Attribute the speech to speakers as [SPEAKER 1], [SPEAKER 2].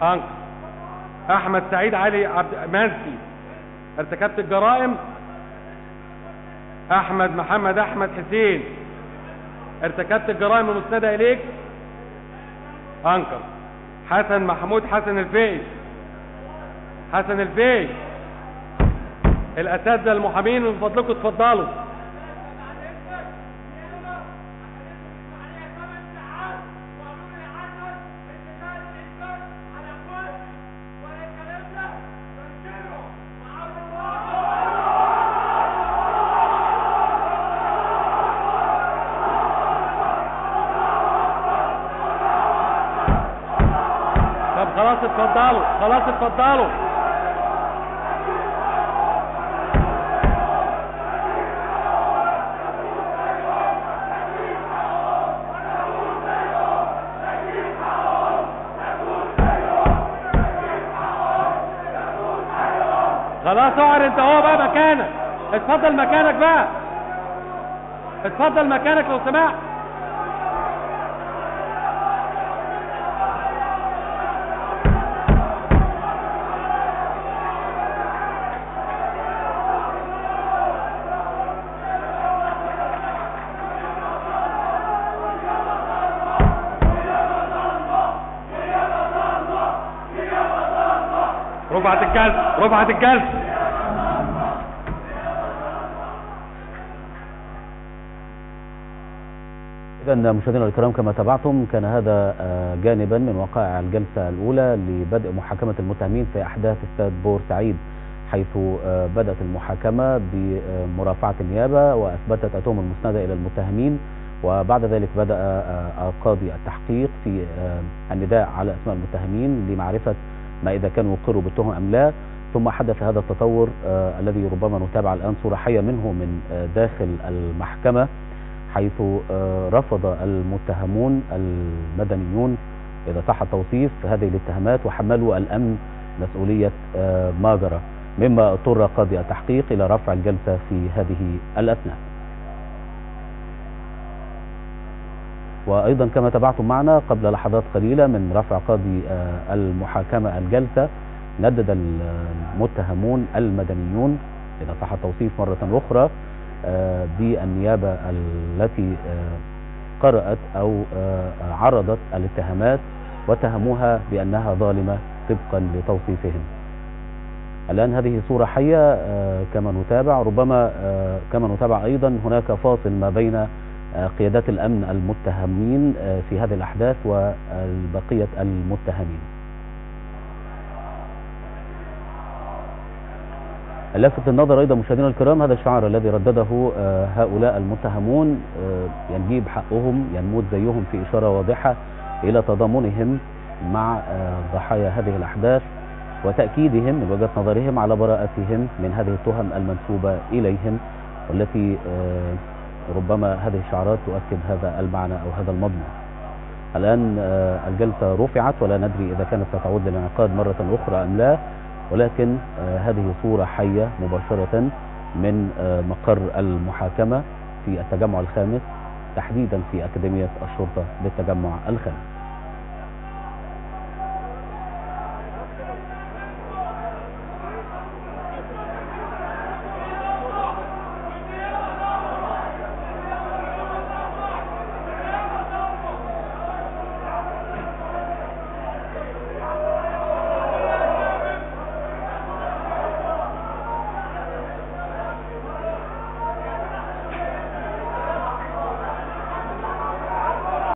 [SPEAKER 1] أنقذ. أحمد سعيد علي عبد منسي، ارتكبت الجرائم. أحمد محمد أحمد حسين، ارتكبت الجرائم المسندة إليك. أنقذ. حسن محمود حسن الفقي، حسن الفقي. الأساتذة المحامين من فضلكم اتفضلوا. طب خلاص اتفضلوا، خلاص اتفضلوا. خلاص اقعد انت هو بقى مكانك، اتفضل مكانك بقى، اتفضل مكانك لو سمحت. رفعت الجلسة، رفعت الجلسة.
[SPEAKER 2] إذن مشاهدينا الكرام، كما تابعتم كان هذا جانبا من وقائع الجلسة الأولى لبدء محاكمة المتهمين في أحداث استاد بورسعيد، حيث بدأت المحاكمة بمرافعة النيابة وأثبتت التهم المسندة إلى المتهمين، وبعد ذلك بدأ قاضي التحقيق في النداء على أسماء المتهمين لمعرفة ما إذا كانوا يقروا بالتهم أم لا. ثم حدث هذا التطور الذي ربما نتابع الآن صورة حية منه من داخل المحكمة، حيث رفض المتهمون المدنيون إذا صح التوصيف هذه الاتهامات وحملوا الأمن مسؤولية ما جرى، مما اضطر قاضي التحقيق إلى رفع الجلسة في هذه الأثناء. وأيضا كما تابعتم معنا قبل لحظات قليلة من رفع قاضي المحاكمة الجلسة، ندد المتهمون المدنيون إذا صح التوصيف مرة أخرى بالنيابة التي قرأت أو عرضت الاتهامات واتهموها بأنها ظالمة طبقا لتوصيفهم. الآن هذه صورة حية كما نتابع، ربما كما نتابع أيضا هناك فاصل ما بين قيادات الأمن المتهمين في هذه الأحداث وبقية المتهمين. لافت النظر أيضا مشاهدينا الكرام هذا الشعار الذي ردده هؤلاء المتهمون، ينجيب حقهم ينموت زيهم، في إشارة واضحة إلى تضامنهم مع ضحايا هذه الأحداث وتأكيدهم من وجهة نظرهم على براءتهم من هذه التهم المنسوبة إليهم، والتي ربما هذه الشعارات تؤكد هذا المعنى أو هذا المضمون. الآن الجلسة رفعت ولا ندري إذا كانت ستعود للانعقاد مرة أخرى أم لا، ولكن هذه صورة حية مباشرة من مقر المحاكمة في التجمع الخامس، تحديدا في أكاديمية الشرطة بالتجمع الخامس.